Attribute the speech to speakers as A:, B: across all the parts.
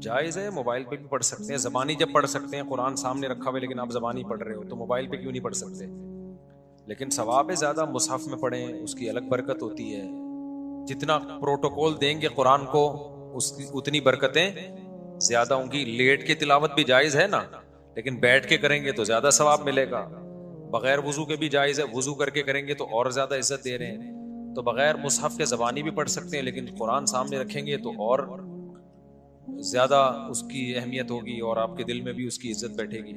A: जायज़ है, मोबाइल पे भी पढ़ सकते हैं, ज़बानी जब पढ़ सकते हैं, कुरान सामने रखा हुआ है लेकिन आप ज़बानी पढ़ रहे हो तो मोबाइल पे क्यों नहीं पढ़ सकते? लेकिन सवाब है ज़्यादा, मुसहफ में पढ़ें, उसकी अलग बरकत होती है। जितना प्रोटोकॉल देंगे कुरान को उसकी उतनी बरकतें ज़्यादा होंगी। लेट के तिलावत भी जायज़ है ना, लेकिन बैठ के करेंगे तो ज़्यादा सवाब मिलेगा। बगैर वुजू के भी जायज़ है, वुजू करके करेंगे तो और ज़्यादा इज्जत दे रहे हैं। तो बगैर मुसहफ के ज़बानी भी पढ़ सकते हैं, लेकिन कुरान सामने रखेंगे तो और ज़्यादा उसकी अहमियत होगी और आपके दिल में भी उसकी इज्जत बैठेगी।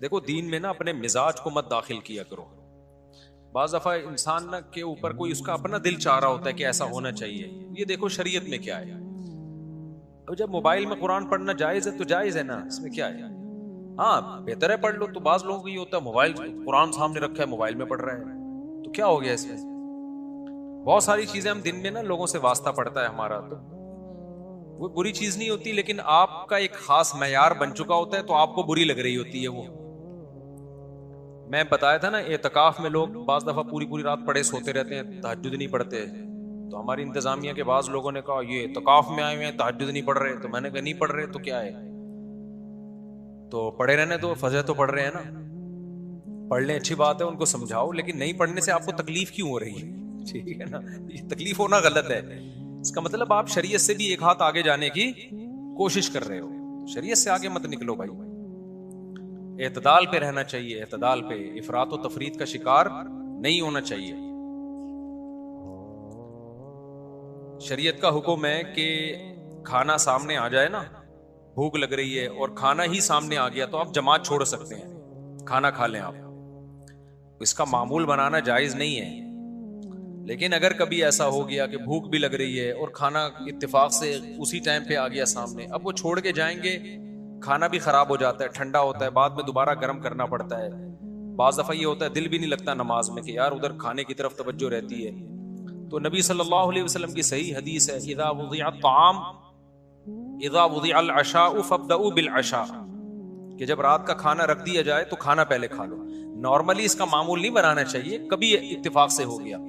A: देखो, दीन में ना अपने मिजाज को मत दाखिल किया करो। बाज़ दफ़ा इंसान ना के ऊपर कोई उसका अपना दिल चाह रहा होता है कि ऐसा होना चाहिए। ये देखो शरीयत में क्या है। अब जब मोबाइल में कुरान पढ़ना जायज़ है तो जायज़ है ना, इसमें क्या है। हाँ, बेहतर है पढ़ लो। तो बाज़ लोगों को ये होता है मोबाइल कुरान सामने रखा है, मोबाइल में पढ़ रहा है, तो क्या हो गया इसमें। बहुत सारी चीजें हम दिन में ना लोगों से वास्ता पड़ता है हमारा, तो वो बुरी चीज नहीं होती, लेकिन आपका एक खास मयार बन चुका होता है तो आपको बुरी लग रही होती है वो। मैं बताया था ना, एतकाफ में लोग बाज दफा पूरी पूरी रात पड़े सोते रहते हैं, तहज्जुद नहीं पढ़ते। तो हमारी इंतजामिया के बाज लोगों ने कहा ये एतकाफ में आए हुए हैं, तहज्जुद नहीं पढ़ रहे। तो मैंने कहा नहीं पढ़ रहे तो क्या है, तो पढ़े रहने दो, फजर तो पढ़ रहे हैं ना, पढ़ लें, अच्छी बात है, उनको समझाओ, लेकिन नहीं पढ़ने से आपको तकलीफ क्यों हो रही है। ठीक है ना, ये तकलीफ होना गलत है। इसका मतलब आप शरीयत से भी एक हाथ आगे जाने की कोशिश कर रहे हो, शरीयत से आगे मत निकलो भाई। एतदाल पे रहना चाहिए, एतदाल पे, इफरात और तफरीत का शिकार नहीं होना चाहिए। शरीयत का हुक्म है कि खाना सामने आ जाए ना, भूख लग रही है और खाना ही सामने आ गया तो आप जमात छोड़ सकते हैं, खाना खा लें आप। इसका मामूल बनाना जायज नहीं है। लेकिन अगर कभी ऐसा हो गया कि भूख भी लग रही है और खाना इत्तेफाक से उसी टाइम पे आ गया सामने, अब वो छोड़ के जाएंगे, खाना भी खराब हो जाता है, ठंडा होता है, बाद में दोबारा गर्म करना पड़ता है। बाज़ दफ़ा ये होता है दिल भी नहीं लगता नमाज में कि यार उधर खाने की तरफ तवज्जो रहती है। तो नबी सल्लल्लाहु अलैहि वसल्लम की सही हदीस है, इज़ा वुज़िअ अत-ताम इज़ा वुज़िअ अल-अशाउ फब्दउ बिल-अशा, कि जब रात का खाना रख दिया जाए तो खाना पहले खा लो। नॉर्मली इसका मामूल नहीं बनाना चाहिए, कभी इत्तेफाक से हो गया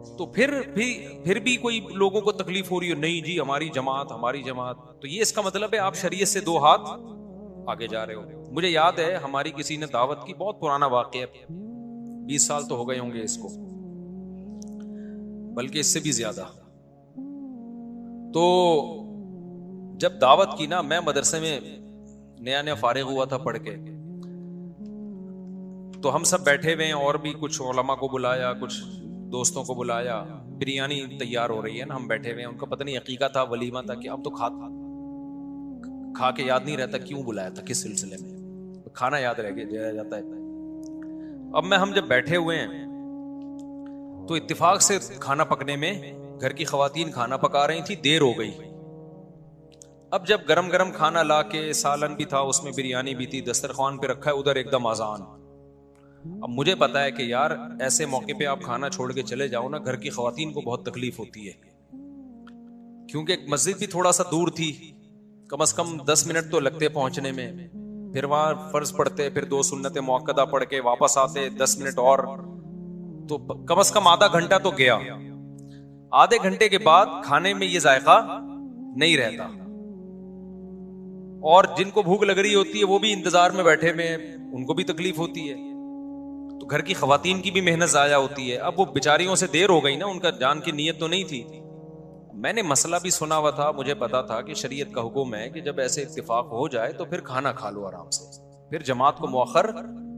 A: तो फिर भी कोई लोगों को तकलीफ हो रही है, नहीं जी हमारी जमात, हमारी जमात, तो ये इसका मतलब है आप शरीयत से दो हाथ आगे जा रहे हो। मुझे याद है हमारी किसी ने दावत की, बहुत पुराना वाकया, 20 साल तो हो गए होंगे इसको, बल्कि इससे भी ज्यादा। तो जब दावत की ना, मैं मदरसे में नया नया फारिग हुआ था पढ़ के, तो हम सब बैठे हुए हैं और भी कुछ उलमा को बुलाया, कुछ दोस्तों को बुलाया, बिरयानी तैयार हो रही है ना, हम बैठे हुए हैं, उनको पता नहीं अकीका था, वलीमा था, कि अब तो खा के याद नहीं रहता क्यों बुलाया था, किस सिलसिले में, तो खाना याद रह गया जाता है। अब हम जब बैठे हुए हैं तो इत्तेफाक से खाना पकने में घर की खवातीन खाना पका रही थी, देर हो गई। अब जब गरम गरम खाना ला के, सालन भी था उसमें, बिरयानी भी थी, दस्तरखान पे रखा है, उधर एकदम अजान। अब मुझे पता है कि यार ऐसे मौके पे आप खाना छोड़ के चले जाओ ना, घर की खवातीन को बहुत तकलीफ होती है, क्योंकि मस्जिद भी थोड़ा सा दूर थी, कम से कम 10 मिनट तो लगते पहुंचने में, फिर वहां फर्ज पढ़ते, फिर 2 सुन्नते मुअक्कदा पढ़ के वापस आते 10 मिनट और, तो कम से कम आधा घंटा तो गया। आधे घंटे के बाद खाने में ये जायका नहीं रहता, और जिनको भूख लग रही होती है वो भी इंतजार में बैठे में, उनको भी तकलीफ होती है, तो घर की खवातीन की भी मेहनत जाया होती है। अब वो बेचारियों से देर हो गई ना, उनका जान की नीयत तो नहीं थी। मैंने मसला भी सुना हुआ था, मुझे पता था कि शरीयत का हुक्म है कि जब ऐसे इत्तेफाक हो जाए तो फिर खाना खा लो आराम से, फिर जमात को मुअख्खर,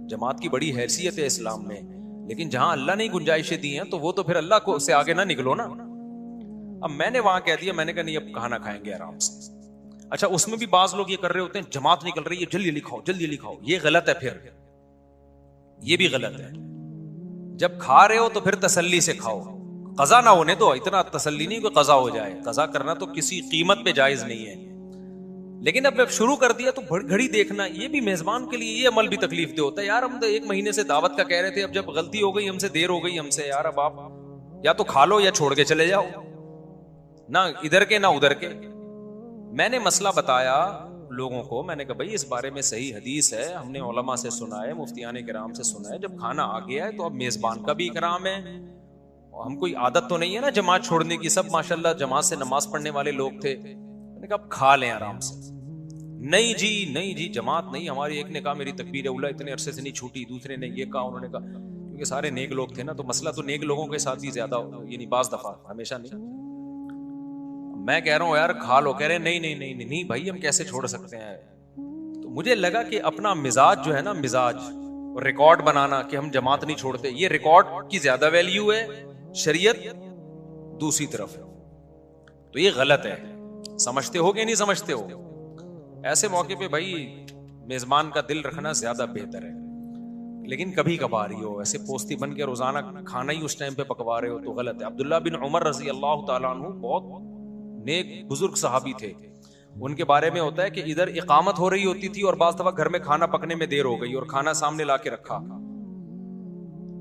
A: जमात की बड़ी हैसियत है इस्लाम में, लेकिन जहां अल्लाह ने गुंजाइशें दी हैं तो वो तो फिर अल्लाह को से आगे ना निकलो ना। अब मैंने वहां कह दिया, मैंने कहा नहीं अब खाना खाएंगे आराम से। अच्छा, उसमें भी बाज लोग ये कर रहे होते हैं, जमात निकल रही है, जल्दी जल्दी खाओ, जल्दी जल्दी खाओ, ये गलत है, फिर ये भी गलत है। जब खा रहे हो तो फिर तसल्ली से खाओ, कजा ना होने दो, इतना तसल्ली नहीं कि कजा हो जाए, कजा करना तो किसी कीमत पे जायज नहीं है। लेकिन अब शुरू कर दिया तो घड़ी देखना, ये भी मेजबान के लिए ये अमल भी तकलीफ दे होता है। यार हम तो 1 महीने से दावत का कह रहे थे, अब जब गलती हो गई हमसे, देर हो गई हमसे, यार अब आप या तो खा लो या छोड़ के चले जाओ, ना इधर के ना उधर के। मैंने मसला बताया लोगों को, मैंने कहा भाई इस बारे में सही हदीस है, हमने उलमा से सुना है, मुफ्तियान किराम से सुना है, जब खाना आ गया है तो अब मेजबान का भी इकराम है हम कोई आदत तो नहीं है ना जमात छोड़ने की, सब माशाल्लाह जमात से नमाज पढ़ने वाले लोग थे। मैंने कहा अब खा लें आराम से। नहीं जी, नहीं जी, जमात नहीं हमारी। एक ने कहा मेरी तकबीर उला इतने अरसे से नहीं छूटी, दूसरे ने ये कहा, उन्होंने कहा, क्योंकि सारे नेक लोग थे ना, तो मसला तो नेक लोगों के साथ ही ज्यादा, यानी बाज दफा, हमेशा नहीं। मैं कह रहा हूँ यार खा लो, कह रहे नहीं नहीं नहीं नहीं, नहीं भाई हम कैसे छोड़ सकते हैं। तो मुझे लगा कि अपना मिजाज जो है ना, मिजाज और रिकॉर्ड बनाना कि हम जमात नहीं छोड़ते, ये रिकॉर्ड की ज्यादा वैल्यू है, शरीयत दूसरी तरफ है। तो ये गलत है। समझते हो कि नहीं समझते हो? ऐसे मौके पे भाई मेजबान का दिल रखना ज्यादा बेहतर है। लेकिन कभी कभार ही हो, ऐसे पोस्ती बन के रोजाना खाना ही उस टाइम पे पकवा रहे हो तो गलत है। अब्दुल्ला बिन उमर रजी अल्लाह तआला अन्हु बहुत नेक बुजुर्ग सहाबी थे। उनके बारे में होता है कि इधर इकामत हो रही होती थी और बाज़ दफा घर में खाना पकने में देर हो गई और खाना सामने ला के रखा,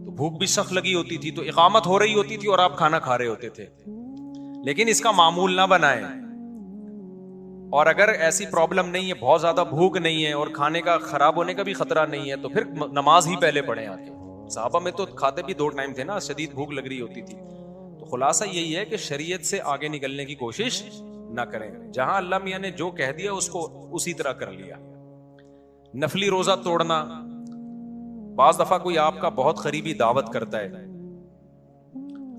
A: तो भूख भी सख्त लगी होती थी, तो इकामत हो रही होती थी और आप खाना खा रहे होते थे। लेकिन इसका मामूल ना बनाएं। और अगर ऐसी प्रॉब्लम नहीं है, बहुत ज्यादा भूख नहीं है और खाने का खराब होने का भी खतरा नहीं है, तो फिर नमाज ही पहले पढ़े आके। साहबा में तो खाते भी 2 टाइम थे ना, शदीद भूख लग रही होती थी। तो खुलासा यही है कि शरीयत से आगे निकलने की कोशिश ना करें। जहां अल्लाह मियां ने जो कह दिया उसको उसी तरह कर लिया। नफली रोजा तोड़ना, बाज दफा कोई आपका बहुत करीबी दावत करता है,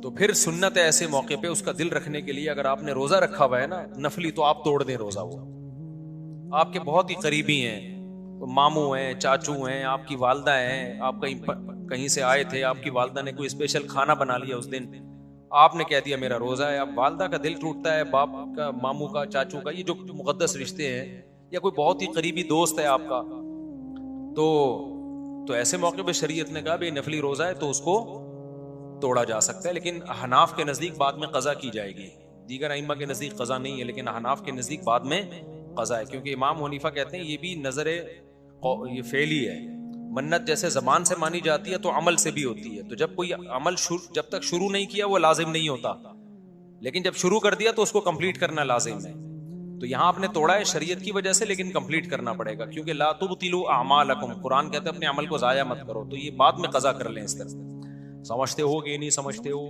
A: तो फिर सुन्नत है ऐसे मौके पे उसका दिल रखने के लिए, अगर आपने रोजा रखा हुआ है ना नफली, तो आप तोड़ दें रोजा। वो आपके बहुत ही करीबी हैं, मामू हैं, चाचू हैं, आपकी वालदा हैं, आप कहीं से आए थे, आपकी वालदा ने कोई स्पेशल खाना बना लिया उस दिन, आपने कह दिया मेरा रोजा है। अब वालदा का दिल टूटता है, बाप का, मामू का, चाचू का, ये जो मुकद्दस रिश्ते हैं, या कोई बहुत ही करीबी दोस्त है आपका, तो ऐसे मौके पे शरीयत ने कहा भाई नफली रोजा है तो उसको तोड़ा जा सकता है। लेकिन हनाफ के नजदीक बाद में कज़ा की जाएगी। दीगर अइम्मा के नजदीक कज़ा नहीं है, लेकिन हनाफ के नजदीक बाद में कज़ा है, क्योंकि इमाम हनीफा कहते हैं ये भी नजर ये फेल ही है। मन्नत जैसे जबान से मानी जाती है तो अमल से भी होती है। तो जब कोई अमल जब तक शुरू नहीं किया वो लाजिम नहीं होता, लेकिन जब शुरू कर दिया तो उसको कंप्लीट करना लाजिम है। तो यहां आपने तोड़ा है शरीयत की वजह से, लेकिन कंप्लीट करना पड़ेगा, क्योंकि ला तुबतिलू अमालकुम, कुरान कहते हैं अपने अमल को जाया मत करो। तो ये बाद में कज़ा कर लें इस तरह। समझते हो कि नहीं समझते हो?